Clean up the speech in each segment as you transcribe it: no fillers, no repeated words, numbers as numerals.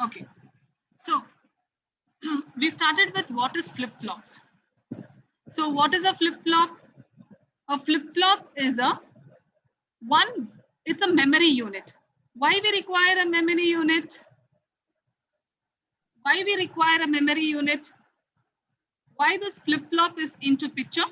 Okay, so we started with what is flip-flops. So what is a flip-flop? A flip-flop is it's a memory unit. Why we require a memory unit? Why we require a memory unit? Why this flip-flop is into picture?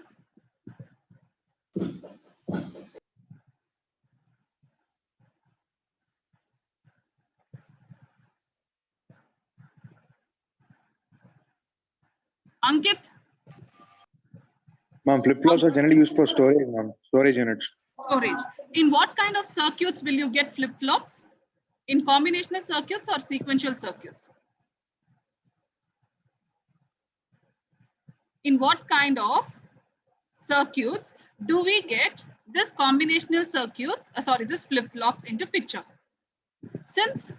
Ankit? Ma'am, flip-flops are generally used for storage, ma'am. Storage units. Storage. In what kind of circuits will you get flip-flops? In combinational circuits or sequential circuits? In what kind of circuits do we get this combinational circuits, this flip-flops into picture? Since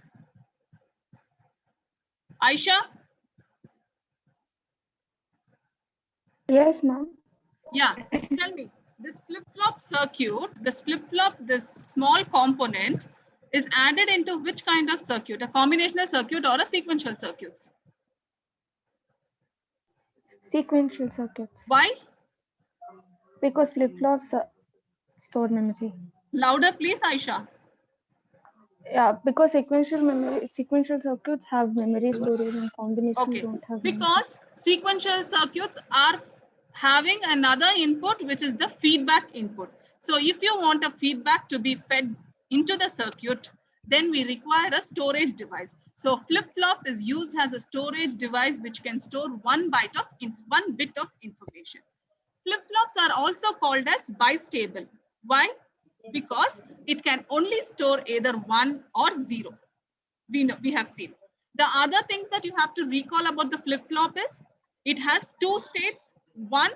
Aisha? Yes, ma'am. Yeah, tell me, this flip-flop circuit, this small component is added into which kind of circuit? A combinational circuit or a sequential circuits? Sequential circuits. Why? Because flip-flops store memory. Louder, please, Aisha. Yeah, because sequential circuits have memory storage and combination Okay, don't have memory. because sequential circuits are having another input, which is the feedback input. So if you want a feedback to be fed into the circuit, then we require a storage device. So flip-flop is used as a storage device which can store one bit of information. Flip-flops are also called as bistable. Why? Because it can only store either 1 or 0. We have seen. The other things that you have to recall about the flip-flop is it has two states. One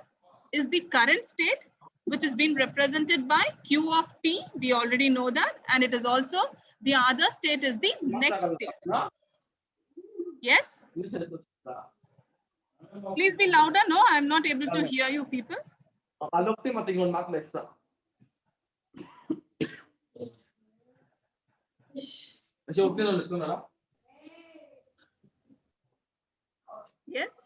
is the current state, which is being represented by Q of t. We already know that. And it is also the other state is the next state. Yes? Please be louder. No, I'm not able to hear you people. Yes.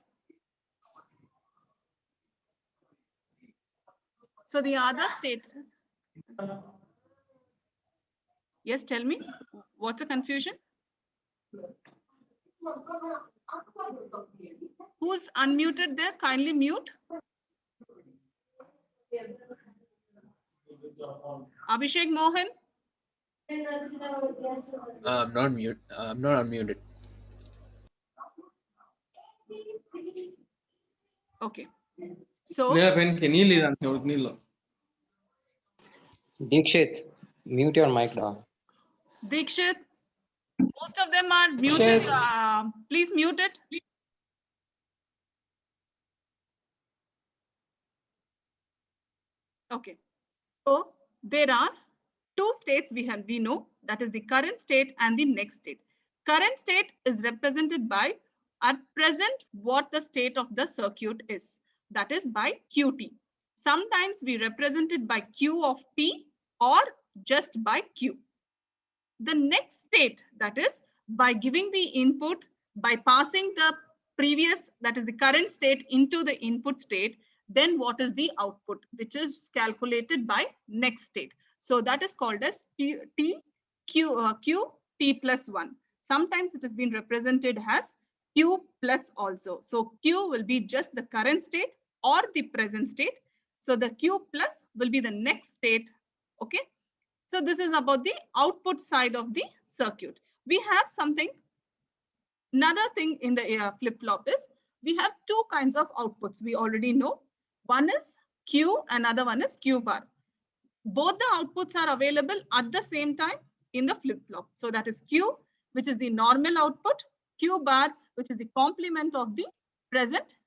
So the other states. Yes, tell me. What's the confusion? Who's unmuted there? Kindly mute. Abhishek Mohan. I'm not mute. I'm not unmuted. Okay. So Dikshit, mute your mic now. Dikshit, most of them are muted. Please mute it. Okay. So there are two states we know, that is the current state and the next state. Current state is represented by at present what the state of the circuit is, that is by Qt. Sometimes we represent it by Q of t or just by Q. The next state, that is by giving the input, by passing the previous, that is the current state into the input state, then what is the output, which is calculated by next state. So that is called as Q t plus 1. Sometimes it has been represented as Q plus also. So Q will be just the current state or the present state. So the Q plus will be the next state. Okay. So this is about the output side of the circuit. We have something, another thing in the flip-flop is we have two kinds of outputs. We already know. One is Q, another one is Q bar. Both the outputs are available at the same time in the flip-flop. So that is Q, which is the normal output, Q bar, which is the complement of the present.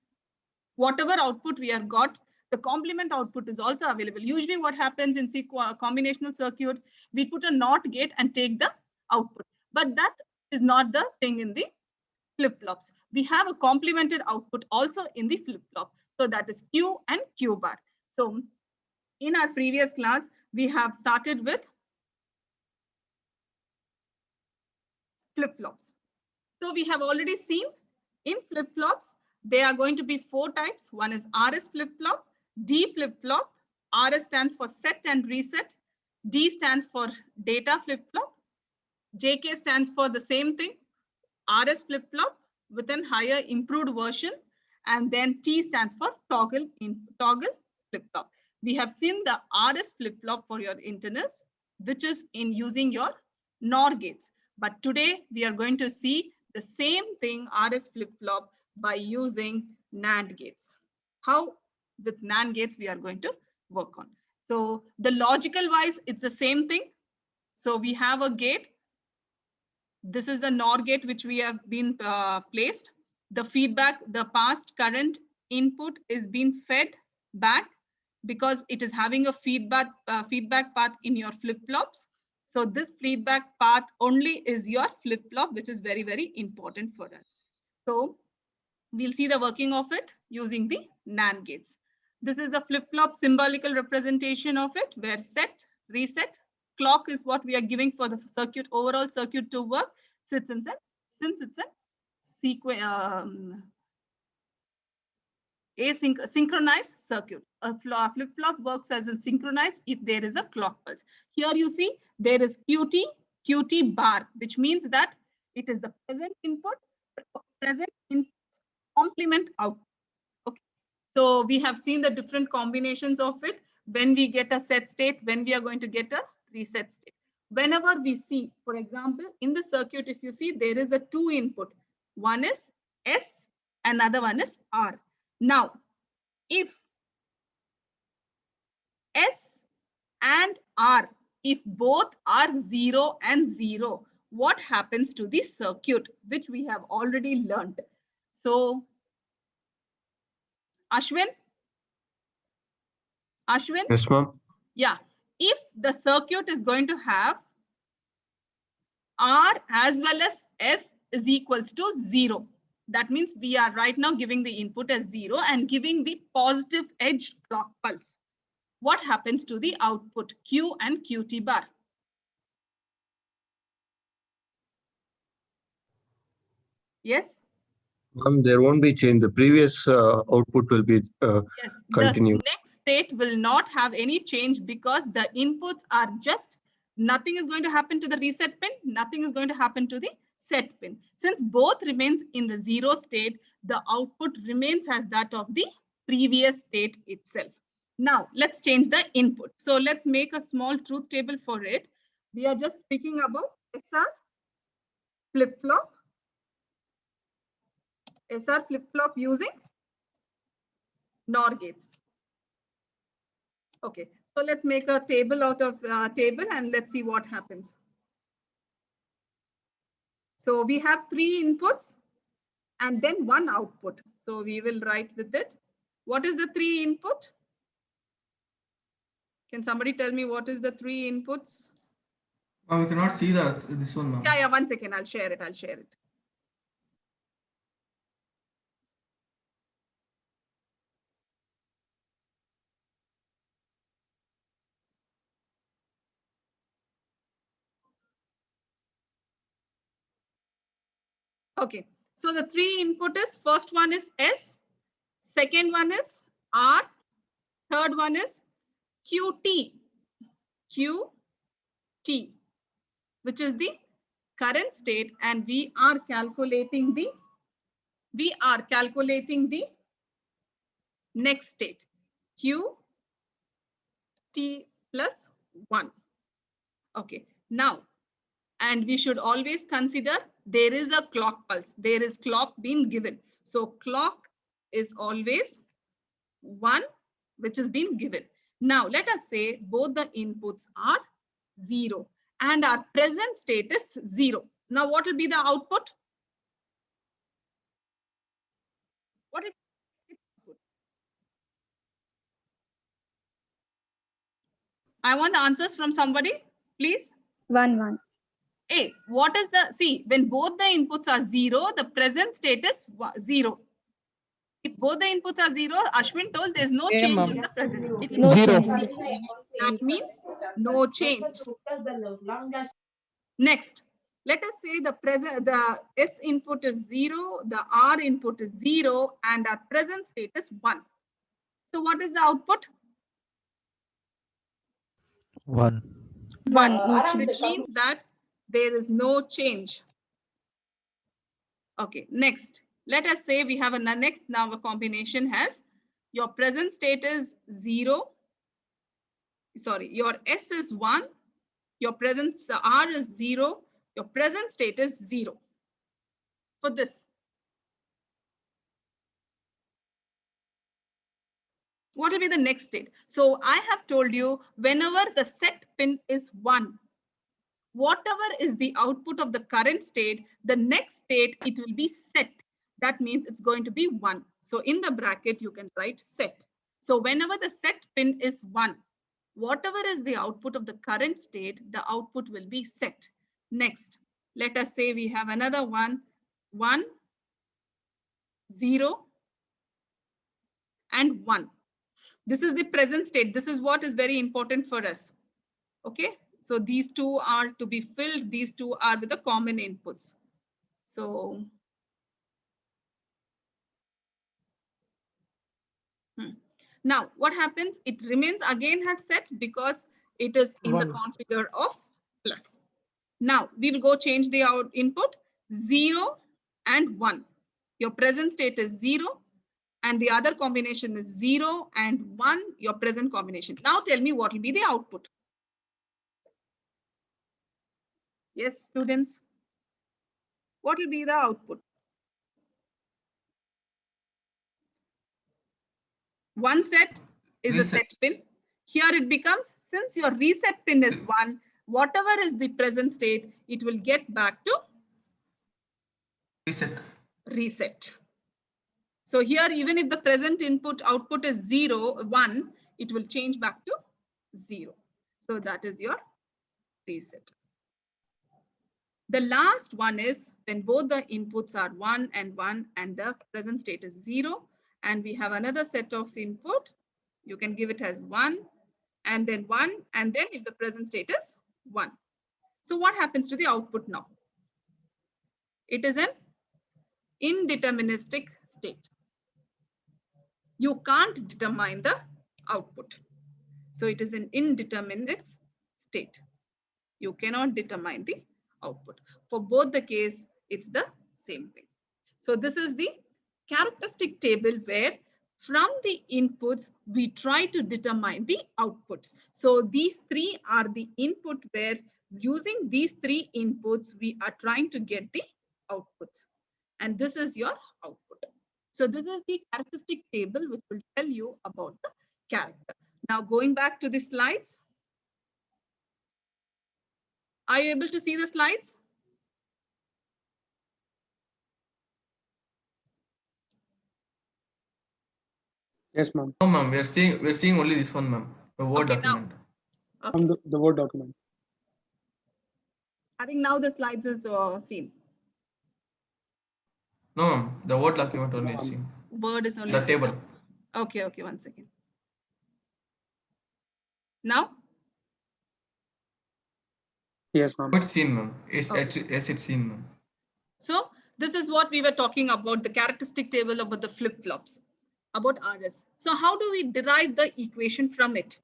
Whatever output we have got, the complement output is also available. Usually what happens in combinational circuit, we put a NOT gate and take the output. But that is not the thing in the flip-flops. We have a complemented output also in the flip-flop. So that is Q and Q bar. So in our previous class, we have started with flip-flops. So we have already seen in flip-flops, there are going to be 4 types. One is RS flip-flop, D flip-flop. RS stands for set and reset. D stands for data flip-flop. JK stands for the same thing, RS flip-flop with a higher improved version. And then T stands for toggle flip-flop. We have seen the RS flip-flop for your internals, which is in using your NOR gates. But today we are going to see the same thing, RS flip-flop, by using NAND gates. How with NAND gates we are going to work on. So the logical wise, it's the same thing. So we have a gate. This is the NOR gate which we have been placed. The feedback, the past current input is being fed back because it is having a feedback path in your flip-flops. So this feedback path only is your flip-flop, which is very, very important for us. So we'll see the working of it using the NAND gates. This is the flip-flop symbolical representation of it, where set, reset, clock is what we are giving for the circuit, overall circuit to work, since it's a sequence, synchronized circuit. A flip-flop works as a synchronized if there is a clock pulse. Here you see there is QT bar, which means that it is the present input, present input complement output. Okay, so we have seen the different combinations of it. When we get a set state, when we are going to get a reset state. Whenever we see, for example, in the circuit, if you see, there is a 2 input. One is S, another one is R. Now, if S and R, if both are 0 and 0, what happens to the circuit, which we have already learned? So, Ashwin? Yes, ma'am. Yeah, if the circuit is going to have R as well as S is equals to 0, that means we are right now giving the input as 0 and giving the positive edge clock pulse. What happens to the output Q and QT bar? Yes? There won't be change. The previous output will be Yes, continued. the next state will not have any change because the inputs are just, nothing is going to happen to the reset pin, nothing is going to happen to the set pin. Since both remains in the 0 state, the output remains as that of the previous state itself. Now, let's change the input. So let's make a small truth table for it. We are just speaking about SR flip-flop. SR flip-flop using NOR gates. Okay, so let's make a table out of table and let's see what happens. So we have 3 inputs and then 1 output. So we will write with it. What is the 3 input? Can somebody tell me what is the 3 inputs? We cannot see that this one, ma'am. Yeah, 1 second. I'll share it. Okay, so the 3 input is, first one is S, second one is R, third one is QT, which is the current state, and we are calculating the next state, QT plus 1. Okay, now, and we should always consider there is a clock pulse. There is clock being given. So clock is always 1, which is being given. Now let us say both the inputs are 0 and our present state is 0. Now what will be the output? What is output? I want the answers from somebody, please. 1. A, what is the, see, when both the inputs are 0, the present state is 0. If both the inputs are 0, Ashwin told there's no change in the present. It will No be change. That means no change. Next, Let us say the S input is 0, the R input is 0, and our present state is 1. So what is the output? 1. 1. No Which change. means that there is no change. Okay, next. Let us say we have a next now a combination has your present state is 0. Sorry, your S is 1, your present R is 0, your present state is 0. For this. What will be the next state? So I have told you whenever the set pin is 1, whatever is the output of the current state, the next state it will be set. That means it's going to be 1. So in the bracket you can write set. So whenever the set pin is 1, whatever is the output of the current state, the output will be set. Next, let us say we have another 1, 1, 0, and 1. This is the present state. This is what is very important for us. Okay, so these two are to be filled. These two are with the common inputs. So now what happens? It remains again has set because it is in the configure of plus. Now we will go change the input 0 and 1. Your present state is 0 and the other combination is 0 and 1, your present combination. Now tell me what will be the output. Yes, students. What will be the output? One set is a set pin. Here it becomes, since your reset pin is 1, whatever is the present state, it will get back to reset. So here, even if the present input output is 0, 1, it will change back to 0. So that is your reset. The last one is when both the inputs are 1 and the present state is 0. And we have another set of input. You can give it as 1 and then 1. And then if the present state is 1. So what happens to the output now? It is an indeterministic state. You can't determine the output. So it is an indeterminate state. You cannot determine the output. For both the case, it's the same thing. So this is the characteristic table where from the inputs, we try to determine the outputs. So these three are the input where using these three inputs, we are trying to get the outputs. And this is your output. So this is the characteristic table which will tell you about the character. Now going back to the slides. Are you able to see the slides? Yes, ma'am. No, ma'am. We're seeing only this one, ma'am. The Word document. Okay. The Word document. I think now the slides is seen. No, ma'am. The Word document only is seen. Word is only The seen. table. Okay, okay, 1 second. Now? Yes, ma'am. It's seen, ma'am. It's seen, ma'am. So this is what we were talking about, the characteristic table about the flip-flops, about RS. So how do we derive the equation from it?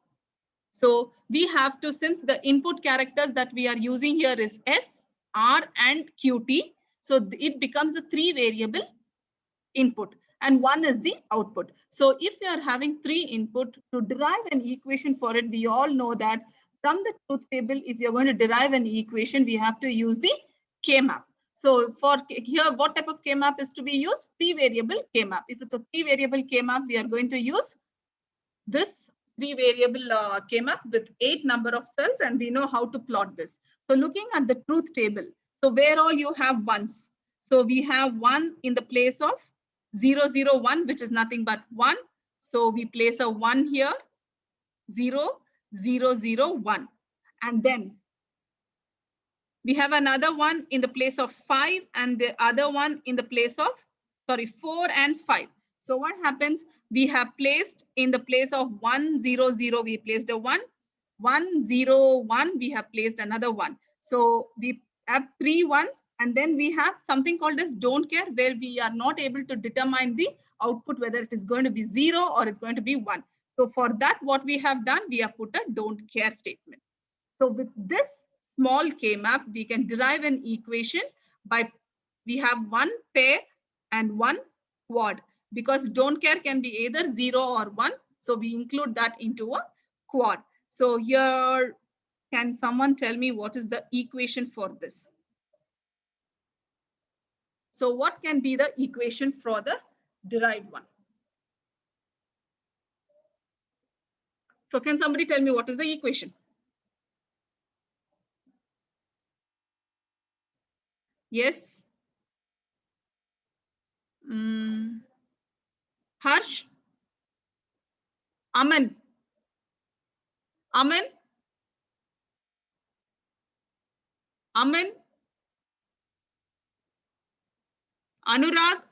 So we have to, since the input characters that we are using here is S, R, and QT. So it becomes a 3 variable input and 1 is the output. So if you are having 3 input, to derive an equation for it, we all know that from the truth table, if you're going to derive an equation, we have to use the K-map. So for here, what type of K-map is to be used? 3 variable K-map. If it's a 3 variable K-map, we are going to use this 3 variable K-map with 8 number of cells, and we know how to plot this. So looking at the truth table, so where all you have ones. So we have 1 in the place of 0, 0, 1, which is nothing but 1. So we place a 1 here, 0, 0, 0, 1. And then we have another one in the place of 5 and the other one in the place of, 4 and 5. So what happens? We have placed in the place of 1, 0, 0, we placed a 1. 1, 0, 1, we have placed another 1. So we have 3 ones, and then we have something called as don't care, where we are not able to determine the output, whether it is going to be 0 or it's going to be 1. So for that, what we have done, we have put a don't care statement. So with this small K-map, we can derive an equation by, we have one pair and one quad, because don't care can be either 0 or 1. So we include that into a quad. So here, can someone tell me what is the equation for this? So what can be the equation for the derived one? So can somebody tell me what is the equation? Yes. Harsh? Aman? Aman? Aman? Anurag?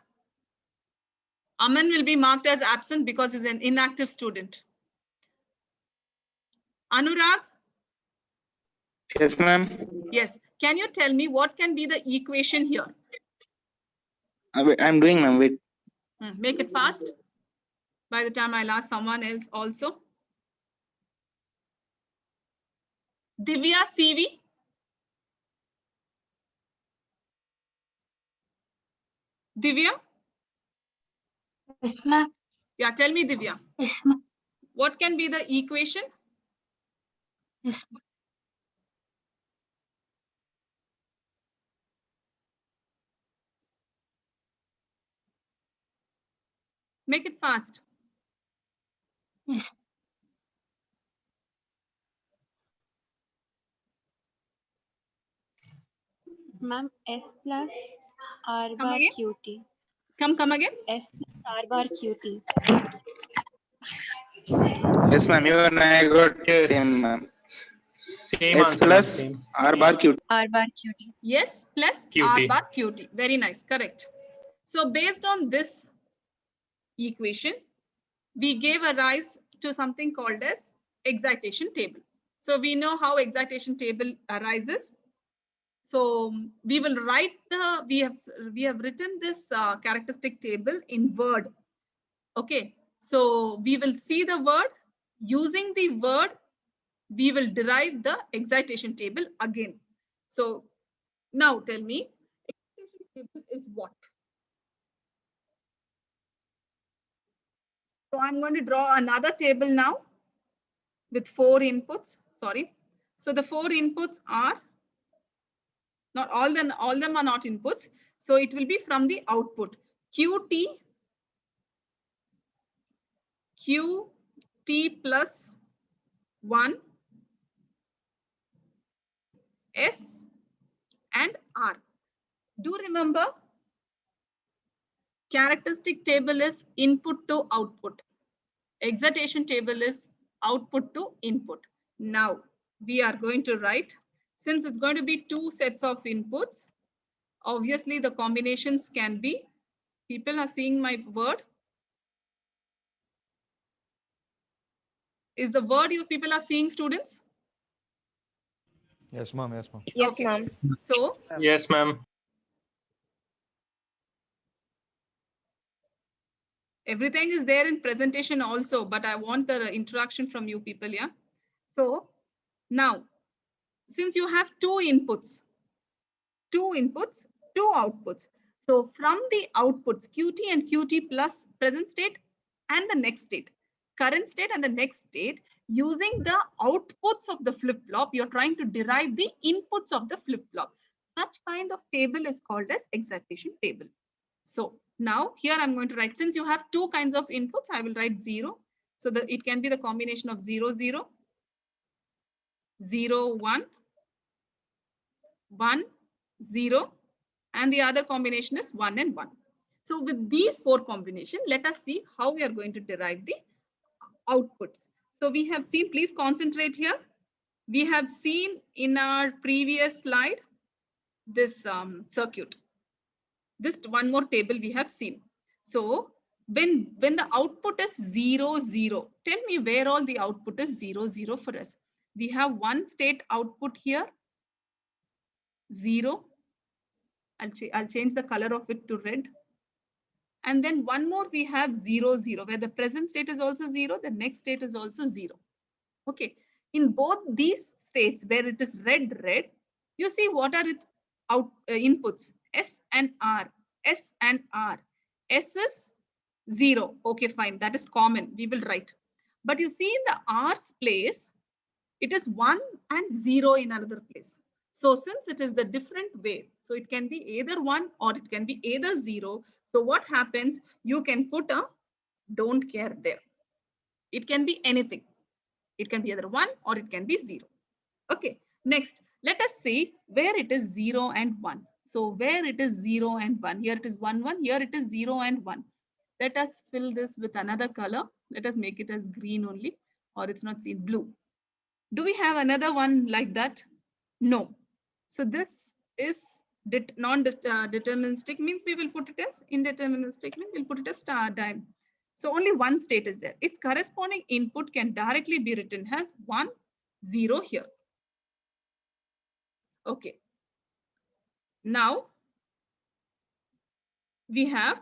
Aman will be marked as absent because he's an inactive student. Anurag? Yes, ma'am. Yes. Can you tell me what can be the equation here? I'm doing, ma'am. Wait. Make it fast. By the time I'll ask someone else also. Divya CV? Divya? Yes, ma'am. Yeah, tell me, Divya. Yes, ma'am. What can be the equation? Yes, ma'am. Make it fast. Yes. Ma'am, S plus R Come bar again? QT. Come again. S plus R bar QT. Yes, ma'am. You and I got same, ma'am. Same S answer, plus same. R bar Q. R bar QT. Yes, plus QT. R bar QT. Very nice, correct. So based on this equation, we gave a rise to something called as excitation table. So we know how excitation table arises. So we will write the, we have written this characteristic table in Word. Okay, so we will see the word. Using the word, we will derive the excitation table again. So now tell me, excitation table is what? So I'm going to draw another table now with 4 inputs. Sorry. So the 4 inputs are not all them are not inputs. So it will be from the output. QT plus 1, S and R. Do remember, characteristic table is input to output. Excitation table is output to input. Now we are going to write, since it's going to be 2 sets of inputs, obviously the combinations can be, people are seeing my word. Is the word you people are seeing, students? Yes, ma'am. Yes, ma'am. Yes, Okay. ma'am. So Yes, ma'am. everything is there in presentation also, but I want the interaction from you people, yeah? So now, since you have 2 inputs, 2 outputs. So from the outputs, QT and QT plus present state and the next state, current state and the next state, using the outputs of the flip-flop, you're trying to derive the inputs of the flip-flop. Such kind of table is called as excitation table. So now here I'm going to write, since you have 2 kinds of inputs, I will write 0. So that it can be the combination of 0, 0, 0, 1, 1, 0, and the other combination is 1 and 1. So with these 4 combinations, let us see how we are going to derive the outputs. So we have seen, please concentrate here. We have seen in our previous slide this circuit. This one more table we have seen. So when the output is 0, 0, tell me where all the output is 0, 0 for us. We have one state output here, 0. I'll change the color of it to red. And then one more we have 0, 0, where the present state is also 0, the next state is also 0. Okay. In both these states where it is red, red, you see what are its inputs? S and R. S and R. S is 0. Okay, fine. That is common. We will write. But you see in the R's place, it is 1 and 0 in another place. So since it is the different way, so it can be either 1 or it can be either 0. So what happens? You can put a don't care there. It can be anything. It can be either 1 or it can be 0. Okay, next, let us see where it is 0 and 1. So where it is 0 and 1, here it is 1, 1, here it is 0 and 1. Let us fill this with another color. Let us make it as green only, or it's not seen, blue. Do we have another one like that? No. So this is non-deterministic, means we will put it as indeterministic, means we'll put it as star dime. So only one state is there. Its corresponding input can directly be written as 1, 0 here. Okay. Now we have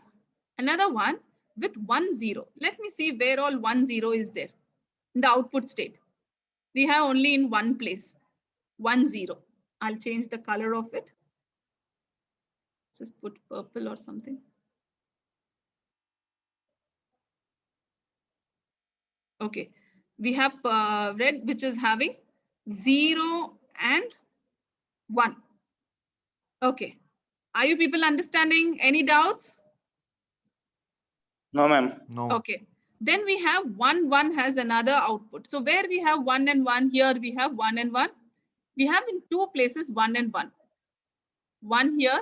another one with 1, 0. Let me see where all 1, 0 is there. In the output state, we have only in one place, 1, 0. I'll change the color of it. Just put purple or something. Okay, we have red, which is having 0 and 1. Okay, are you people understanding? Any doubts? No, ma'am. No. Okay, then we have 1, 1 has another output. So where we have 1 and 1, here we have 1 and 1. We have in two places 1 and 1. 1 here,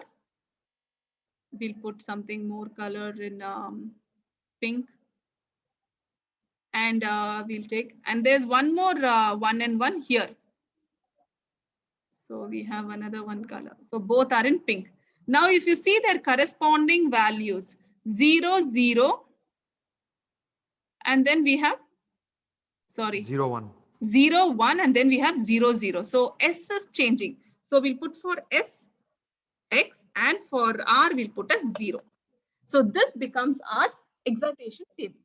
we'll put something more color in pink. And we'll take, and there's one more 1 and 1 here. So we have another one color. So both are in pink. Now, if you see their corresponding values, 0, 0, and then we have, sorry, 0, 1. 0, 1, and then we have 0, 0. So S is changing. So we'll put for S, X, and for R, we'll put as 0. So this becomes our excitation table.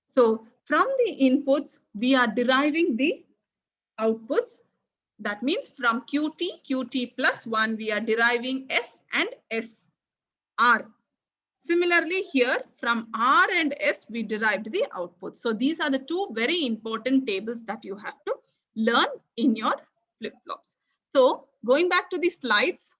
So from the inputs, we are deriving the outputs. That means from QT plus 1, we are deriving S and S, R. Similarly here, from R and S, we derived the output. So these are the two very important tables that you have to learn in your flip-flops. So going back to the slides.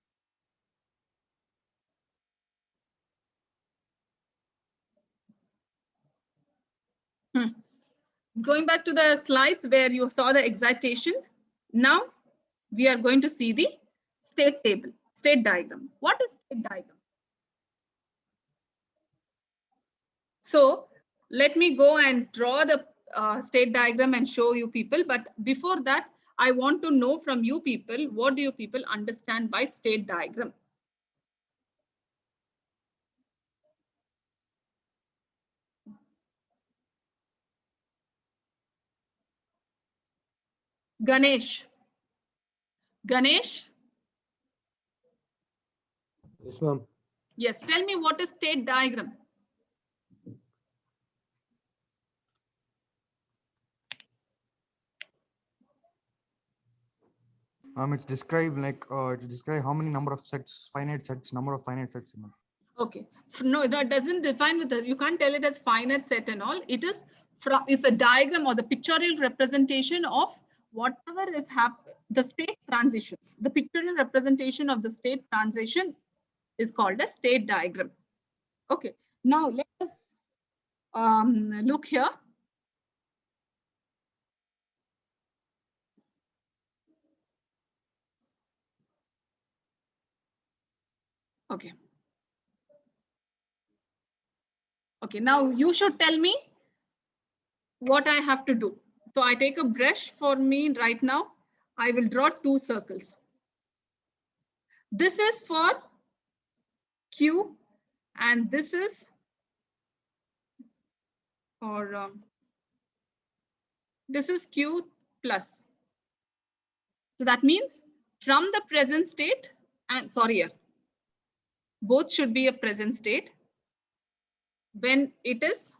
Going back to the slides where you saw the excitation. Now we are going to see the state table, state diagram. What is state diagram? So let me go and draw the state diagram and show you people. But before that, I want to know from you people, what do you people understand by state diagram? Ganesh. Ganesh? Yes, ma'am. Yes, tell me what is state diagram? It's describe like to describe how many number of sets, finite sets, number of finite sets. Okay, no, that doesn't define with the, you can't tell it as finite set and all. It is from, it's a diagram or the pictorial representation of whatever is happening, the state transitions. The pictorial representation of the state transition is called a state diagram. Okay, now let us look here. Okay. Okay, now you should tell me what I have to do. So I take a brush for me right now. I will draw two circles. This is for Q and this is for this is Q plus. So that means from the present state, and sorry here, both should be a present state. When it is,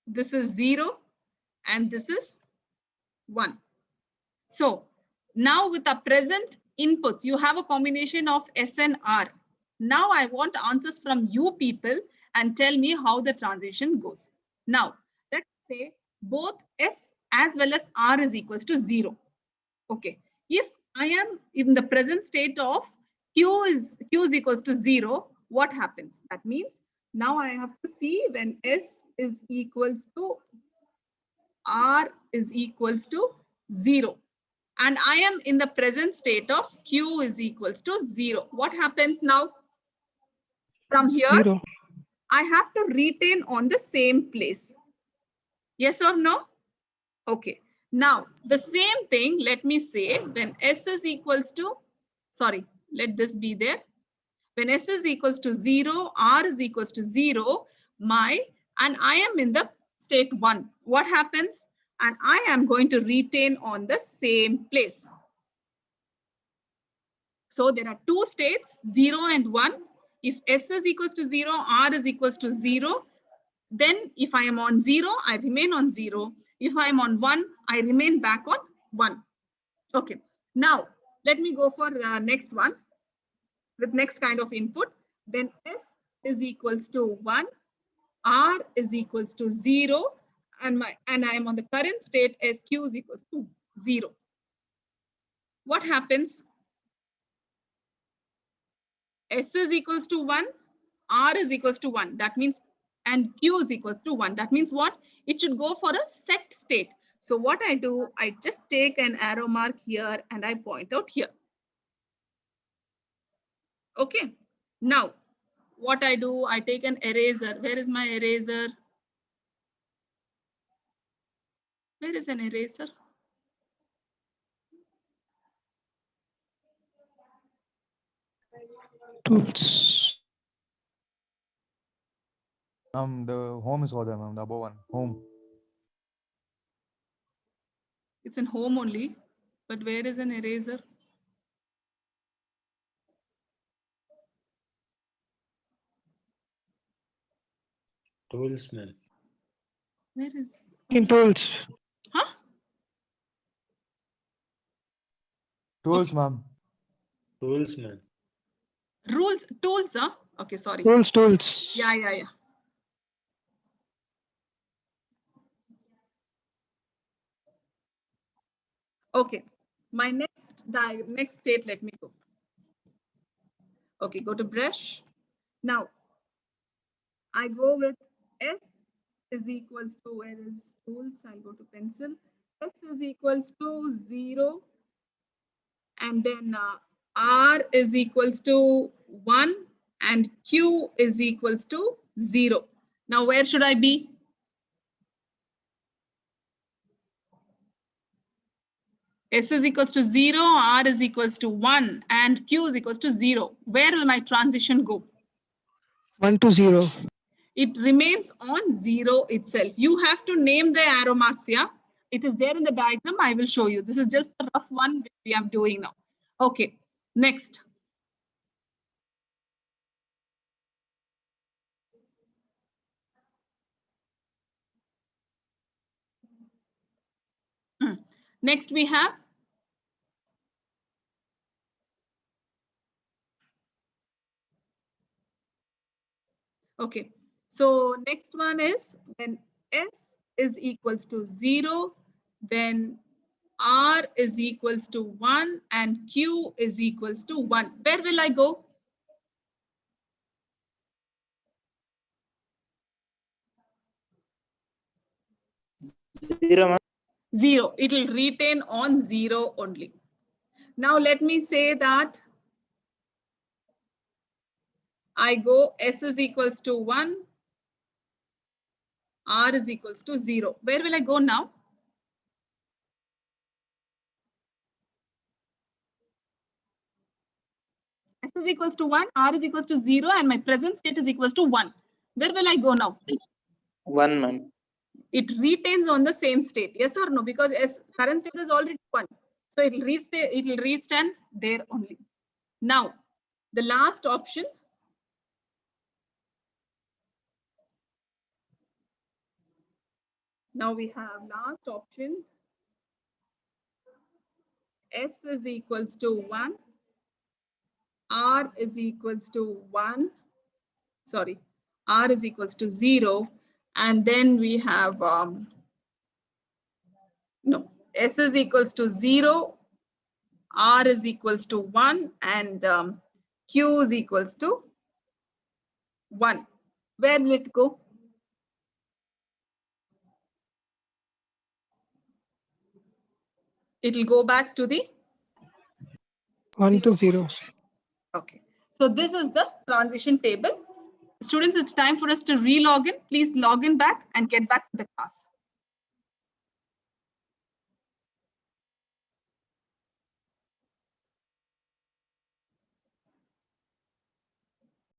this is 0 and this is 1. So now with the present inputs, you have a combination of S and R. Now I want answers from you people and tell me how the transition goes. Now, let's say both S as well as R is equals to 0. Okay. If I am in the present state of Q is equals to 0, what happens? That means now I have to see when S is equals to R is equals to 0. And I am in the present state of Q is equals to 0. What happens now? From here, 0. I have to retain on the same place. Yes or no? Okay. Now, the same thing, let me say when S is equals to, sorry, let this be there. When S is equals to 0, R is equals to 0, and I am in the state 1. What happens? And I am going to retain on the same place. So there are two states, 0 and 1. If S is equals to 0, R is equals to 0, then if I am on 0, I remain on 0. If I am on 1, I remain back on 1. Okay. Now, let me go for the next one with next kind of input. Then S is equals to 1, R is equals to 0, and I am on the current state as Q is equals to 0. What happens? S is equals to 1, R is equals to 1. That means, and Q is equals to 1. That means what? It should go for a set state. So what I do, I just take an arrow mark here and I point out here. Okay. Now, what I do, I take an eraser. Where is my eraser? Where is an eraser? Tools. The home is over there, ma'am. The above one, home. It's in home only, but where is an eraser? Tools, man. Where is? In tools. Huh? Tools, ma'am. Tools, man. Rules, tools, huh? Okay, sorry. Tools. Yeah. Okay, my next state, let me go. Okay, go to brush. Now, I go with S is equals to, where is tools? I'll go to pencil. S is equals to 0. And then R is equals to 1 and Q is equals to 0. Now, where should I be? S is equals to 0, R is equals to 1, and Q is equals to 0. Where will my transition go? 1 to 0. It remains on 0 itself. You have to name the arrow marks here. It is there in the diagram. I will show you. This is just a rough one which we are doing now. Okay, next. Next we have okay. So next one is when S is equals to 0, then R is equals to 1 and Q is equals to 1. Where will I go? Zero, ma'am. 0. It will retain on 0 only. Now let me say that I go S is equals to 1, R is equals to 0. Where will I go now? S is equals to 1, R is equals to 0, and my present state is equals to 1. Where will I go now? 1, ma'am. It retains on the same state. Yes or no? Because S current state is already 1. So it will restand there only. Now, the last option. Now we have last option. S is equals to 1. R is equals to 1. Sorry, R is equals to 0. And then we have, no, S is equals to 0. R is equals to 1 and Q is equals to 1. Where will it go? It will go back to the 1 to 0. position. Okay. So this is the transition table. Students, it's time for us to re-log in. Please log in back and get back to the class.